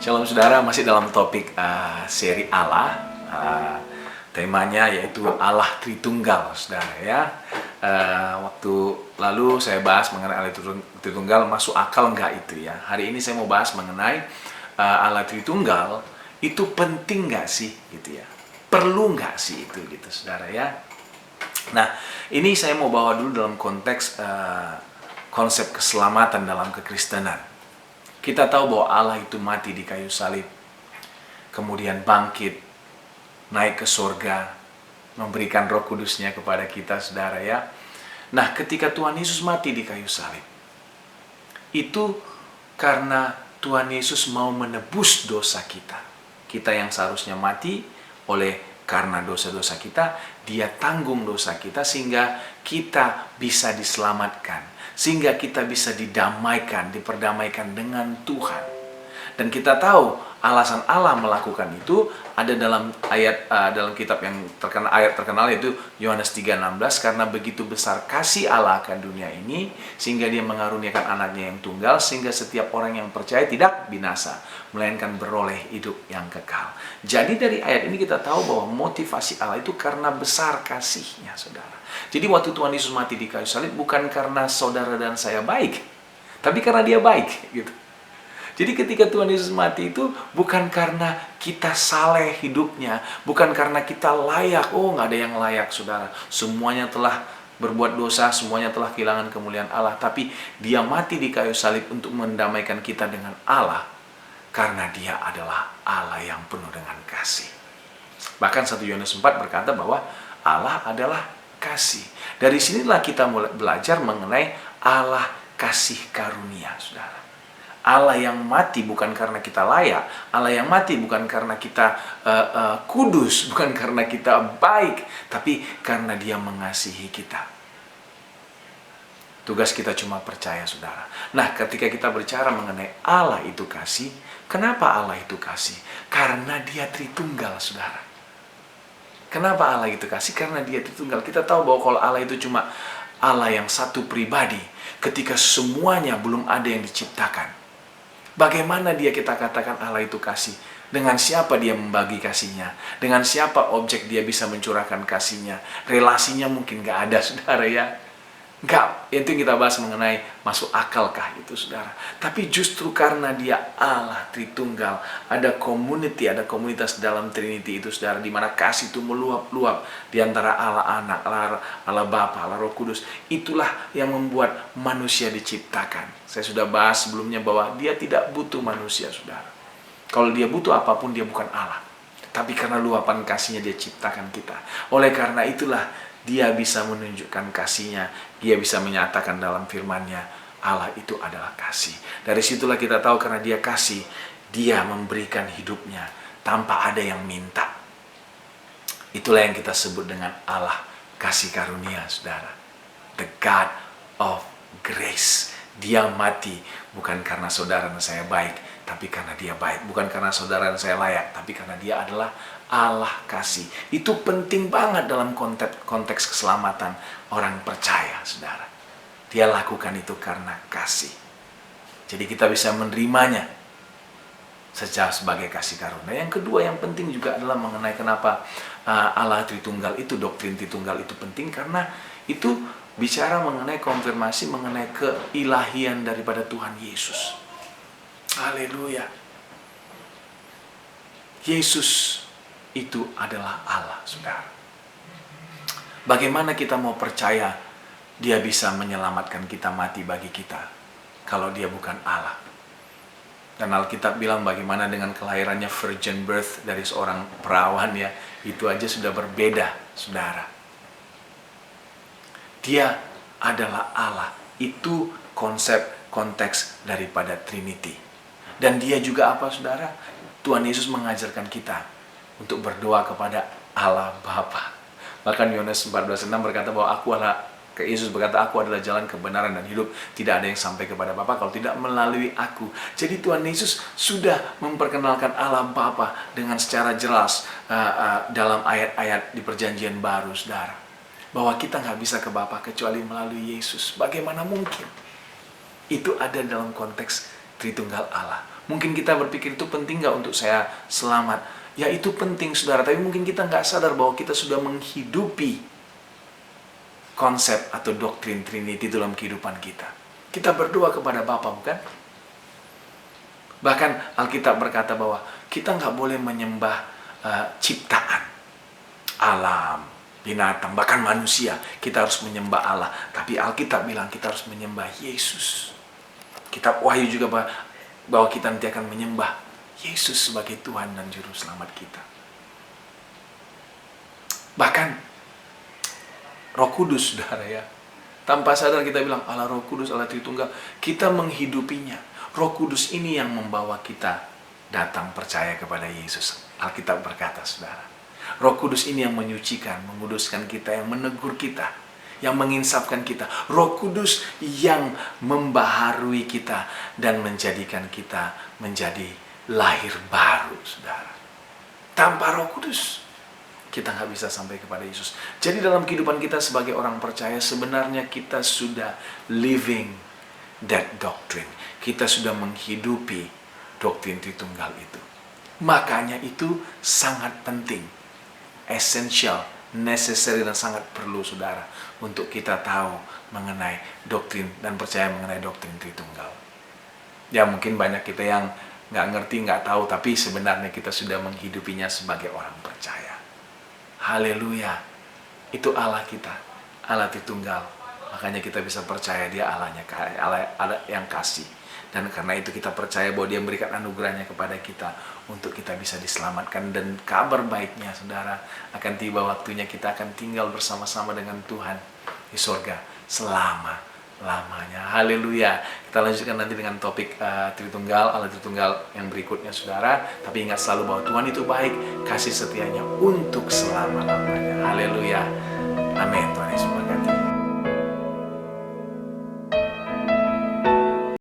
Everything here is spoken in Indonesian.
Shalom saudara, masih dalam topik seri Allah. Temanya yaitu Allah Tritunggal, saudara ya. Waktu lalu saya bahas mengenai Allah Tritunggal, masuk akal enggak itu ya. Hari ini saya mau bahas mengenai Allah Tritunggal itu penting enggak sih gitu ya. Perlu enggak sih itu gitu saudara ya. Nah, ini saya mau bawa dulu dalam konteks konsep keselamatan dalam kekristenan. Kita tahu bahwa Allah itu mati di kayu salib, kemudian bangkit, naik ke surga, memberikan Roh Kudus-Nya kepada kita, saudara ya. Nah, ketika Tuhan Yesus mati di kayu salib, itu karena Tuhan Yesus mau menebus dosa kita. Kita yang seharusnya mati karena dosa-dosa kita, Dia tanggung dosa kita sehingga kita bisa diselamatkan. Sehingga kita bisa diperdamaikan dengan Tuhan. Dan kita tahu alasan Allah melakukan itu ada dalam dalam kitab yang terkenal yaitu Yohanes 3:16, karena begitu besar kasih Allah akan dunia ini sehingga Dia mengaruniakan anaknya yang tunggal sehingga setiap orang yang percaya tidak binasa melainkan beroleh hidup yang kekal. Jadi dari ayat ini kita tahu bahwa motivasi Allah itu karena besar kasih-Nya, saudara. Jadi waktu Tuhan Yesus mati di kayu salib bukan karena saudara dan saya baik, tapi karena Dia baik gitu. Jadi ketika Tuhan Yesus mati itu bukan karena kita saleh hidupnya, bukan karena kita layak. Oh, nggak ada yang layak, saudara. Semuanya telah berbuat dosa, semuanya telah kehilangan kemuliaan Allah. Tapi Dia mati di kayu salib untuk mendamaikan kita dengan Allah, karena Dia adalah Allah yang penuh dengan kasih. Bahkan 1 Yohanes 4 berkata bahwa Allah adalah kasih. Dari sinilah kita mulai belajar mengenai Allah kasih karunia, saudara. Allah yang mati bukan karena kita layak, Allah yang mati bukan karena kita kudus, bukan karena kita baik, tapi karena Dia mengasihi kita. Tugas kita cuma percaya, saudara. Nah, ketika kita bicara mengenai Allah itu kasih, kenapa Allah itu kasih? Karena Dia Tritunggal, saudara. Kenapa Allah itu kasih? Karena Dia Tritunggal. Kita tahu bahwa kalau Allah itu cuma Allah yang satu pribadi, ketika semuanya belum ada yang diciptakan, bagaimana kita katakan Allah itu kasih? Dengan siapa Dia membagi kasih-Nya? Dengan siapa objek Dia bisa mencurahkan kasih-Nya? Relasinya mungkin gak ada, saudara ya. Enggak, itu yang kita bahas mengenai masuk akalkah itu, saudara. Tapi justru karena Dia Allah Tritunggal, ada community, ada komunitas dalam Trinity itu, saudara, di mana kasih itu meluap-luap di antara Allah Anak, Allah Bapa, Allah Roh Kudus. Itulah yang membuat manusia diciptakan. Saya sudah bahas sebelumnya bahwa Dia tidak butuh manusia, saudara. Kalau Dia butuh apapun, Dia bukan Allah. Tapi karena luapan kasih-Nya Dia ciptakan kita. Oleh karena itulah Dia bisa menunjukkan kasih-Nya, Dia bisa menyatakan dalam firman-Nya, Allah itu adalah kasih. Dari situlah kita tahu karena Dia kasih, Dia memberikan hidupnya tanpa ada yang minta. Itulah yang kita sebut dengan Allah kasih karunia, saudara. The God of grace. Dia mati bukan karena saudara dan saya baik, tapi karena Dia baik. Bukan karena saudara dan saya layak, tapi karena Dia adalah Allah kasih. Itu penting banget dalam konteks keselamatan orang percaya, saudara. Dia lakukan itu karena kasih. Jadi kita bisa menerimanya sebagai kasih karunia. Yang kedua yang penting juga adalah mengenai kenapa Allah Tritunggal itu, doktrin Tritunggal itu penting, karena itu bicara mengenai konfirmasi mengenai keilahian daripada Tuhan Yesus. Haleluya. Yesus itu adalah Allah, saudara. Bagaimana kita mau percaya Dia bisa menyelamatkan kita, mati bagi kita, kalau Dia bukan Allah? Dan Alkitab bilang bagaimana dengan kelahirannya virgin birth dari seorang perawan ya, itu aja sudah berbeda, saudara. Dia adalah Allah. Itu konteks daripada Trinity. Dan Dia juga apa, saudara? Tuhan Yesus mengajarkan kita untuk berdoa kepada Allah Bapa. Bahkan Yohanes 14:6 berkata bahwa Yesus berkata, aku adalah jalan kebenaran dan hidup. Tidak ada yang sampai kepada Bapa kalau tidak melalui aku. Jadi Tuhan Yesus sudah memperkenalkan Allah Bapa dengan secara jelas dalam ayat-ayat di perjanjian baru, saudara. Bahwa kita nggak bisa ke Bapa kecuali melalui Yesus. Bagaimana mungkin? Itu ada dalam konteks Tritunggal Allah. Mungkin kita berpikir itu penting nggak untuk saya selamat? Ya itu penting saudara, tapi mungkin kita nggak sadar bahwa kita sudah menghidupi konsep atau doktrin Trinity dalam kehidupan kita. Kita berdoa kepada Bapa, bukan? Bahkan Alkitab berkata bahwa kita nggak boleh menyembah ciptaan, alam, binatang, bahkan manusia. Kita harus menyembah Allah. Tapi Alkitab bilang kita harus menyembah Yesus. Kitab Wahyu juga bahwa kita nanti akan menyembah Yesus sebagai Tuhan dan Juru Selamat kita. Bahkan Roh Kudus, saudara ya. Tanpa sadar kita bilang Allah Roh Kudus, Allah Tritunggal. Kita menghidupinya. Roh Kudus ini yang membawa kita datang percaya kepada Yesus. Alkitab berkata, saudara, Roh Kudus ini yang menyucikan, menguduskan kita, yang menegur kita, yang menginsafkan kita. Roh Kudus yang membaharui kita dan menjadikan kita menjadi lahir baru, saudara. Tanpa Roh Kudus, kita nggak bisa sampai kepada Yesus. Jadi dalam kehidupan kita sebagai orang percaya, sebenarnya kita sudah living that doctrine. Kita sudah menghidupi doktrin Tritunggal itu. Makanya itu sangat penting, essential, necessary, dan sangat perlu, saudara, untuk kita tahu mengenai doktrin dan percaya mengenai doktrin Tritunggal. Ya mungkin banyak kita yang nggak ngerti, nggak tahu, tapi sebenarnya kita sudah menghidupinya sebagai orang percaya. Haleluya. Itu Allah kita, Allah Tritunggal. Makanya kita bisa percaya Dia Allahnya, Allah yang kasih. Dan karena itu kita percaya bahwa Dia memberikan anugerahnya kepada kita untuk kita bisa diselamatkan. Dan kabar baiknya, saudara, akan tiba waktunya kita akan tinggal bersama-sama dengan Tuhan di surga selama-lamanya. Haleluya. Kita lanjutkan nanti dengan topik Tritunggal, Allah Tritunggal yang berikutnya, saudara. Tapi ingat selalu bahwa Tuhan itu baik, kasih setianya untuk selama-lamanya. Haleluya.